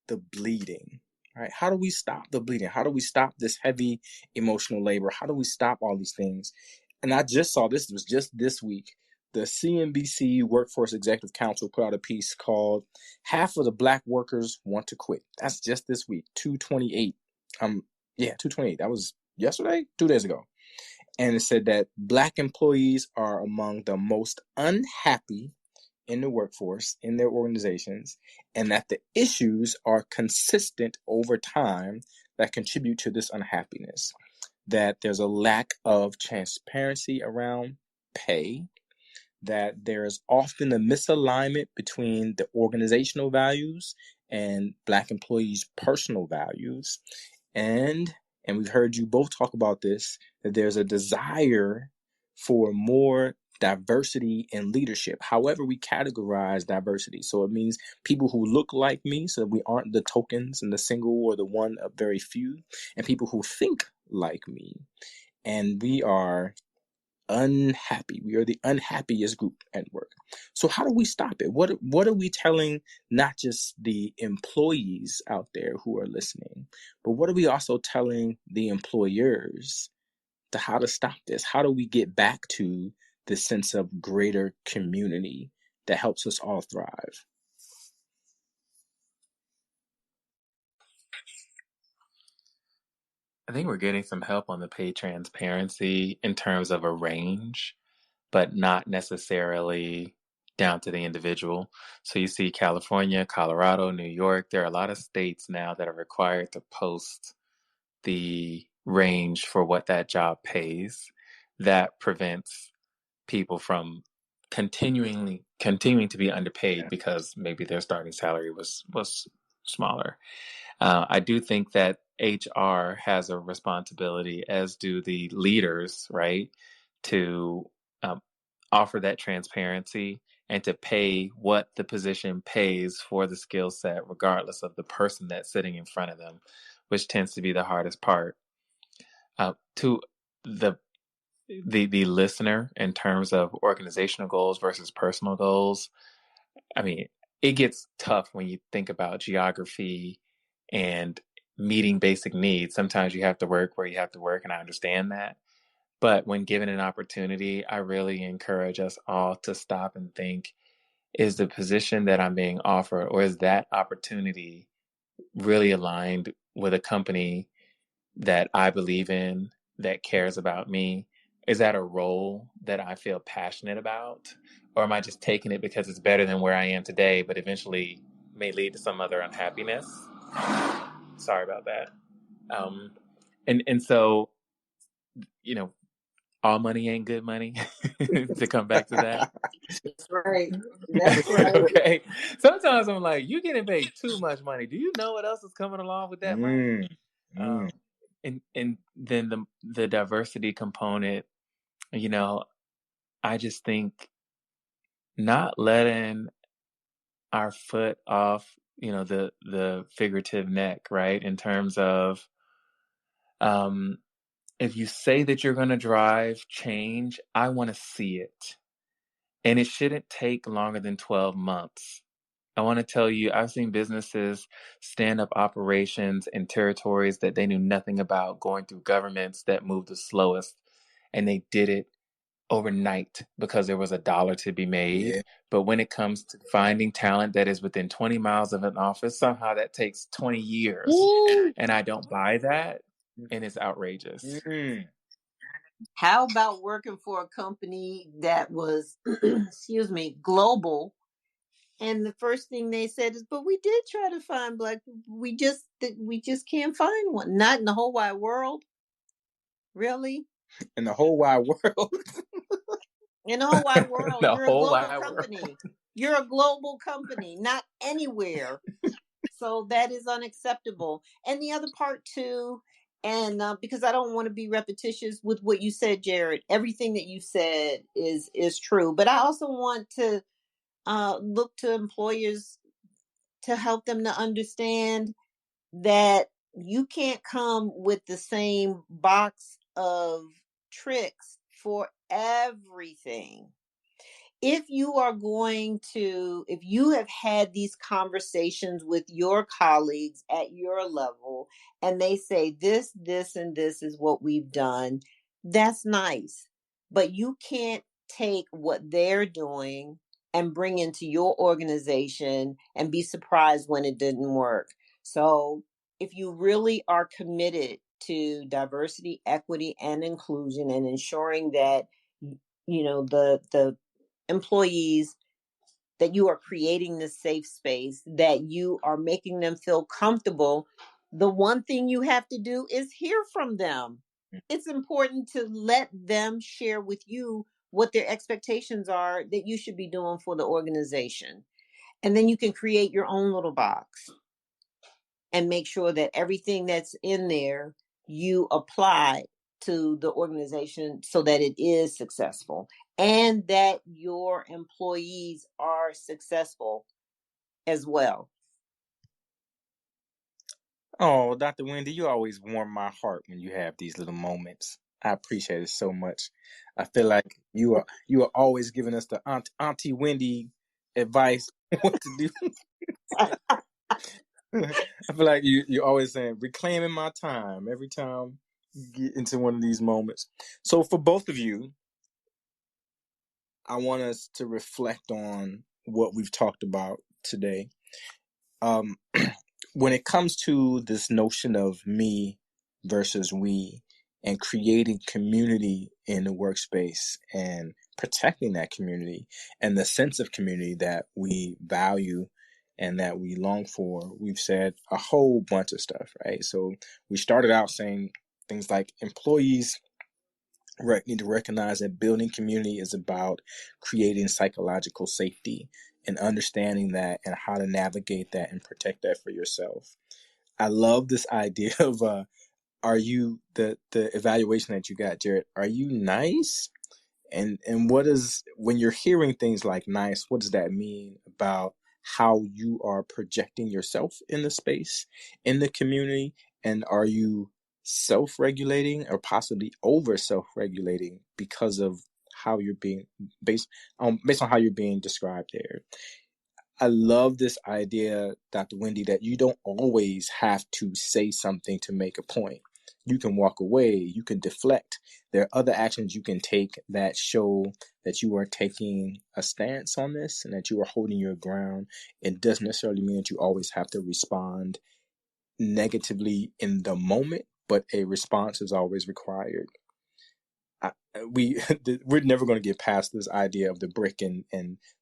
the bleeding? Right? How do we stop the bleeding? How do we stop this heavy emotional labor? How do we stop all these things? And I just saw this. It was just this week. The CNBC Workforce Executive Council put out a piece called "Half of the Black Workers Want to Quit." That's just this week, 2/28. 2/28. That was yesterday, 2 days ago. And it said that Black employees are among the most unhappy in the workforce, in their organizations, and that the issues are consistent over time that contribute to this unhappiness. That there's a lack of transparency around pay, that there's often a misalignment between the organizational values and Black employees' personal values, and we've heard you both talk about this, that there's a desire for more diversity in leadership, however we categorize diversity. So it means people who look like me, so we aren't the tokens and the single or the one of very few, and people who think like me. And we are unhappy. We are the unhappiest group at work. So how do we stop it? What are we telling not just the employees out there who are listening, but what are we also telling the employers to how to stop this? How do we get back to this sense of greater community that helps us all thrive? I think we're getting some help on the pay transparency in terms of a range, but not necessarily down to the individual. So you see California, Colorado, New York, there are a lot of states now that are required to post the range for what that job pays. That prevents people from continuing to be underpaid because maybe their starting salary was smaller. I do think that HR has a responsibility, as do the leaders, right, to offer that transparency and to pay what the position pays for the skill set, regardless of the person that's sitting in front of them, which tends to be the hardest part. To the listener, in terms of organizational goals versus personal goals, I mean, it gets tough when you think about geography and meeting basic needs. Sometimes you have to work where you have to work, and I understand that. But when given an opportunity, I really encourage us all to stop and think, is the position that I'm being offered, or is that opportunity really aligned with a company that I believe in, that cares about me? Is that a role that I feel passionate about? Or am I just taking it because it's better than where I am today, but eventually may lead to some other unhappiness? Sorry about that. And so, you know, all money ain't good money, to come back to that. That's right. That's right. Okay. Sometimes I'm like, you getting paid too much money. Do you know what else is coming along with that money? And then the diversity component, you know, I just think not letting our foot off, you know, the figurative neck, right? In terms of, if you say that you're going to drive change, I want to see it. And it shouldn't take longer than 12 months. I want to tell you, I've seen businesses stand up operations in territories that they knew nothing about, going through governments that moved the slowest, and they did it overnight because there was a dollar to be made. Yeah. But when it comes to finding talent that is within 20 miles of an office, somehow that takes 20 years. Ooh. And I don't buy that, and it's outrageous. How about working for a company that was, excuse me, global? And the first thing they said is, "But we did try to find Black people. We just can't find one. Not in the whole wide world." Really? In the whole wide world. In the whole wide world, The you're a whole global wide company. world. You're a global company, not anywhere. So that is unacceptable. And the other part too, and because I don't want to be repetitious with what you said, Jarrett, everything that you said is true. But I also want to look to employers to help them to understand that you can't come with the same box of tricks for everything. If you have had these conversations with your colleagues at your level and they say this, and this is what we've done, that's nice. But you can't take what they're doing and bring into your organization and be surprised when it didn't work. So if you really are committed to diversity, equity, and inclusion and ensuring that the employees, that you are creating this safe space, that you are making them feel comfortable, the one thing you have to do is hear from them. It's important to let them share with you what their expectations are that you should be doing for the organization. And then you can create your own little box and make sure that everything that's in there you apply to the organization so that it is successful and that your employees are successful as well. Oh, Dr. Wendy, you always warm my heart when you have these little moments. I appreciate it so much. I feel like you are always giving us the Auntie Wendy advice what to do. I feel like you're always saying reclaiming my time every time you get into one of these moments. So for both of you, I want us to reflect on what we've talked about today. When it comes to this notion of me versus we and creating community in the workspace and protecting that community and the sense of community that we value and that we long for, we've said a whole bunch of stuff, right? So we started out saying things like employees need to recognize that building community is about creating psychological safety and understanding that and how to navigate that and protect that for yourself. I love this idea of are you the evaluation that you got, Jarrett, are you nice? And what is, when you're hearing things like nice, what does that mean about how you are projecting yourself in the space, in the community? And are you self-regulating or possibly over self-regulating because of how you're being based on how you're being described there? I love this idea, Dr. Wendy, that you don't always have to say something to make a point. You can walk away, you can deflect. There are other actions you can take that show that you are taking a stance on this and that you are holding your ground. It doesn't necessarily mean that you always have to respond negatively in the moment, but a response is always required. We're never going to get past this idea of the brick and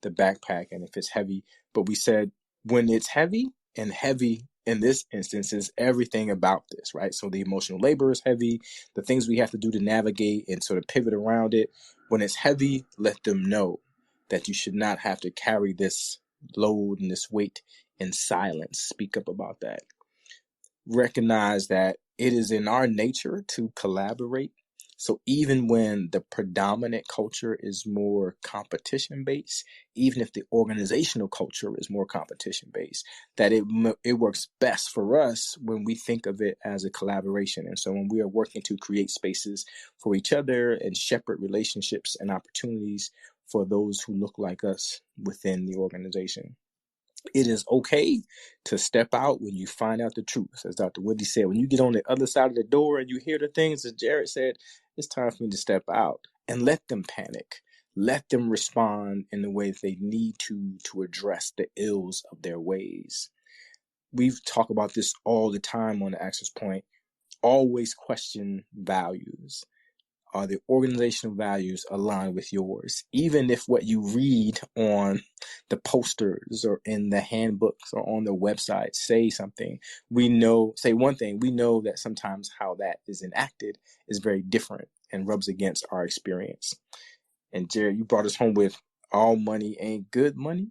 the backpack and if it's heavy. But we said when it's heavy, and heavy in this instance is everything about this, right? So the emotional labor is heavy, the things we have to do to navigate and sort of pivot around it. When it's heavy, let them know that you should not have to carry this load and this weight in silence. Speak up about that. Recognize that it is in our nature to collaborate. So even when the predominant culture is more competition based, even if the organizational culture is more competition based, that it works best for us when we think of it as a collaboration. And so when we are working to create spaces for each other and shepherd relationships and opportunities for those who look like us within the organization. It is okay to step out when you find out the truth. As Dr. Wendy said, when you get on the other side of the door and you hear the things, as Jarrett said, it's time for me to step out and let them panic. Let them respond in the way that they need to address the ills of their ways. We've talked about this all the time on the Access Point. Always question values. Are the organizational values aligned with yours? Even if what you read on the posters or in the handbooks or on the website say something, say one thing, we know that sometimes how that is enacted is very different and rubs against our experience. And Jared, you brought us home with all money ain't good money.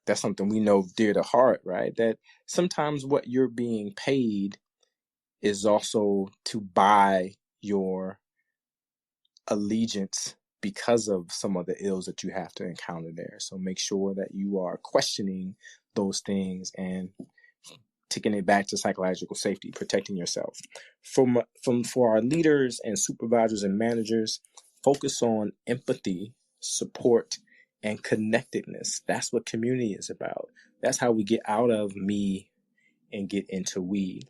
That's something we know dear to heart, right? That sometimes what you're being paid is also to buy your allegiance because of some of the ills that you have to encounter there. So make sure that you are questioning those things and taking it back to psychological safety, protecting yourself. For our leaders and supervisors and managers, focus on empathy, support, and connectedness. That's what community is about. That's how we get out of me and get into we.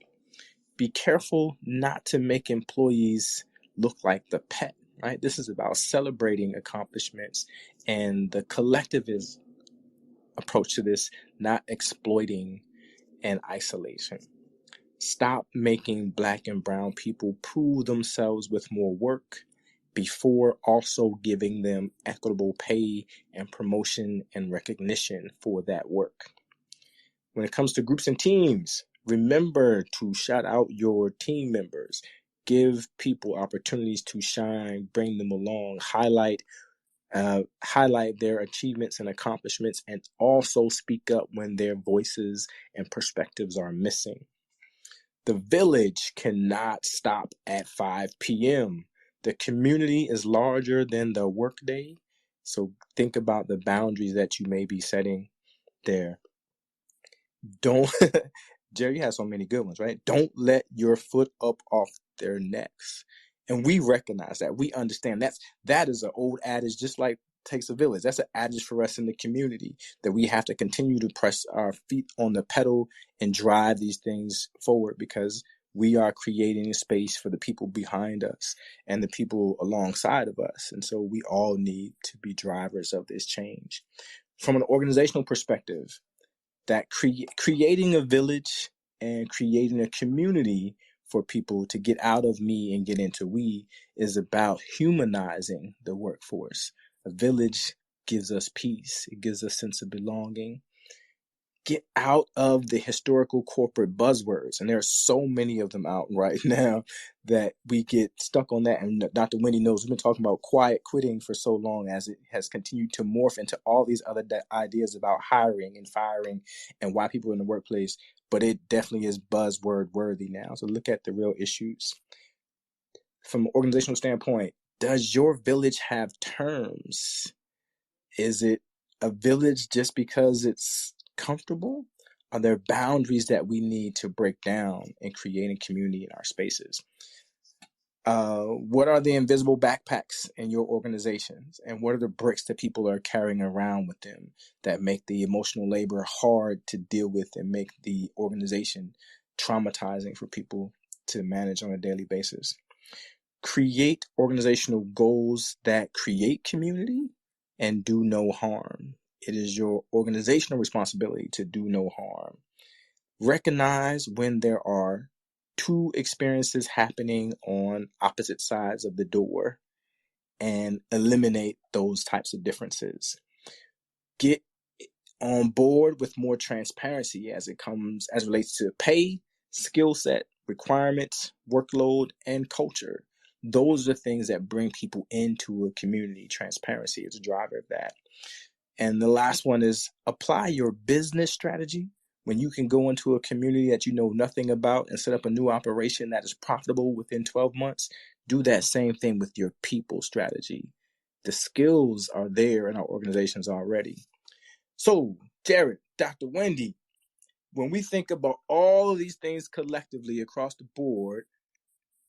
Be careful not to make employees look like the pet, right? This is about celebrating accomplishments and the collectivist approach to this, not exploiting and isolation. Stop making Black and brown people prove themselves with more work before also giving them equitable pay and promotion and recognition for that work. When it comes to groups and teams, remember to shout out your team members. Give people opportunities to shine, bring them along, highlight their achievements and accomplishments, and also speak up when their voices and perspectives are missing. The village cannot stop at 5 p.m. The community is larger than the workday. So think about the boundaries that you may be setting there. Don't, Jerry has so many good ones, right? Don't let your foot up off their necks. And we recognize that. We understand that is an old adage, just like takes a village. That's an adage for us in the community, that we have to continue to press our feet on the pedal and drive these things forward, because we are creating a space for the people behind us and the people alongside of us. And so we all need to be drivers of this change. From an organizational perspective, that creating a village and creating a community for people to get out of me and get into we is about humanizing the workforce. A village gives us peace. It gives us a sense of belonging. Get out of the historical corporate buzzwords. And there are so many of them out right now that we get stuck on that. And Dr. Wendy knows we've been talking about quiet quitting for so long, as it has continued to morph into all these other ideas about hiring and firing and why people are in the workplace. But it definitely is buzzword worthy now. So look at the real issues. From an organizational standpoint, does your village have terms? Is it a village just because it's comfortable? Are there boundaries that we need to break down in creating community in our spaces? What are the invisible backpacks in your organizations? And what are the bricks that people are carrying around with them that make the emotional labor hard to deal with and make the organization traumatizing for people to manage on a daily basis? Create organizational goals that create community and do no harm. It is your organizational responsibility to do no harm. Recognize when there are two experiences happening on opposite sides of the door and eliminate those types of differences. Get on board with more transparency as it relates to pay, skill set, requirements, workload, and culture. Those are things that bring people into a community. Transparency is a driver of that. And the last one is apply your business strategy. When you can go into a community that you know nothing about and set up a new operation that is profitable within 12 months, do that same thing with your people strategy. The skills are there in our organizations already. So, Jarrett, Dr. Wendy, when we think about all of these things collectively across the board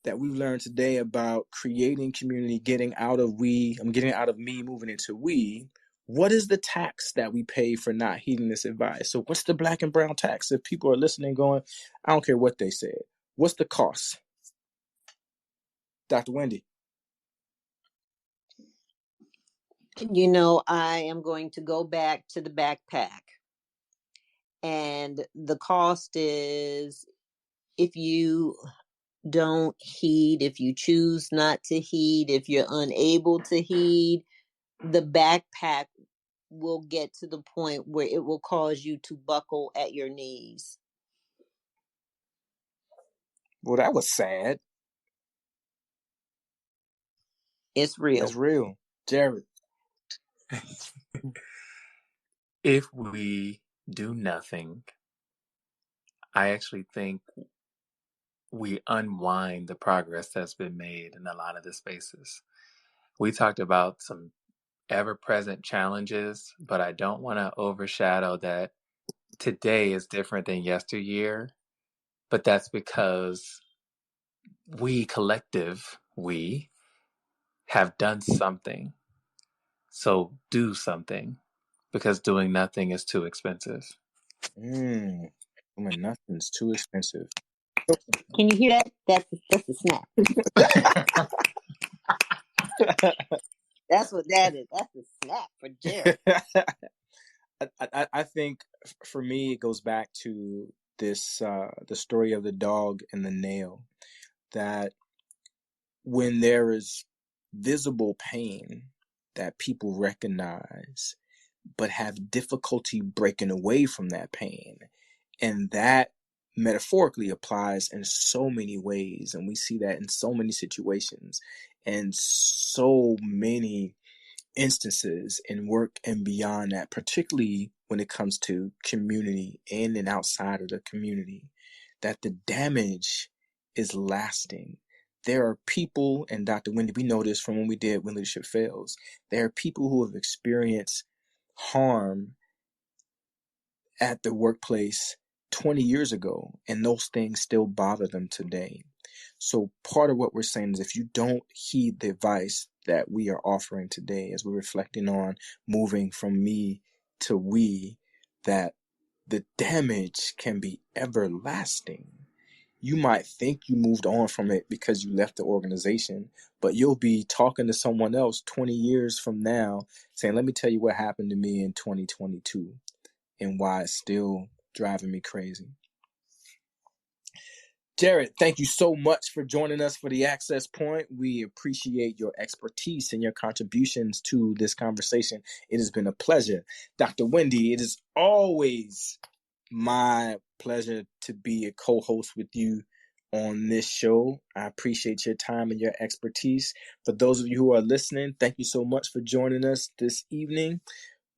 that we've learned today about creating community, getting out of me, moving into we, what is the tax that we pay for not heeding this advice? So what's the Black and brown tax? If people are listening going, I don't care what they said, what's the cost? Dr. Wendy. I am going to go back to the backpack. And the cost is, if you don't heed, if you choose not to heed, if you're unable to heed, the backpack will get to the point where it will cause you to buckle at your knees. Well, that was sad. It's real. That's real. Jarrett. If we do nothing, I actually think we unwind the progress that's been made in a lot of the spaces. We talked about some ever-present challenges, but I don't want to overshadow that today is different than yesteryear. But that's because we have done something. So do something, because doing nothing is too expensive. When nothing's too expensive. Can you hear that? That's a snap. That's what that is. That's a snap for Jarrett. I think for me, it goes back to this the story of the dog and the nail, that when there is visible pain that people recognize but have difficulty breaking away from that pain, and that metaphorically applies in so many ways, and we see that in so many situations and so many instances in work and beyond that, particularly when it comes to community in and outside of the community, that the damage is lasting. There are people, and Dr. Wendy, we know this from when we did When Leadership Fails, there are people who have experienced harm at the workplace 20 years ago, and those things still bother them today. So part of what we're saying is, if you don't heed the advice that we are offering today, as we're reflecting on moving from me to we, that the damage can be everlasting. You might think you moved on from it because you left the organization, but you'll be talking to someone else 20 years from now saying, let me tell you what happened to me in 2022 and why it's still driving me crazy. Jarrett, thank you so much for joining us for the Access Point. We appreciate your expertise and your contributions to this conversation. It has been a pleasure. Dr. Wendy, it is always my pleasure to be a co-host with you on this show. I appreciate your time and your expertise. For those of you who are listening, thank you so much for joining us this evening.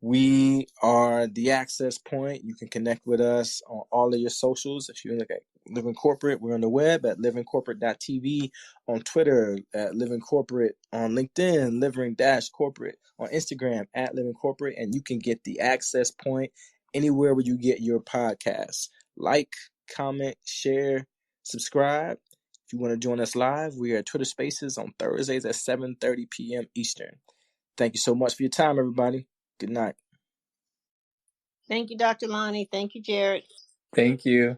We are the Access Point. You can connect with us on all of your socials. If you look at Living Corporate, we're on the web at livingcorporate.tv, on Twitter at Living Corporate, on LinkedIn, Living-Corporate, on Instagram at Living Corporate, and you can get the Access Point anywhere where you get your podcasts. Like, comment, share, subscribe. If you want to join us live, we are at Twitter Spaces on Thursdays at 7:30 p.m. Eastern. Thank you so much for your time, everybody. Good night. Thank you, Dr. Lonnie. Thank you, Jarrett. Thank you.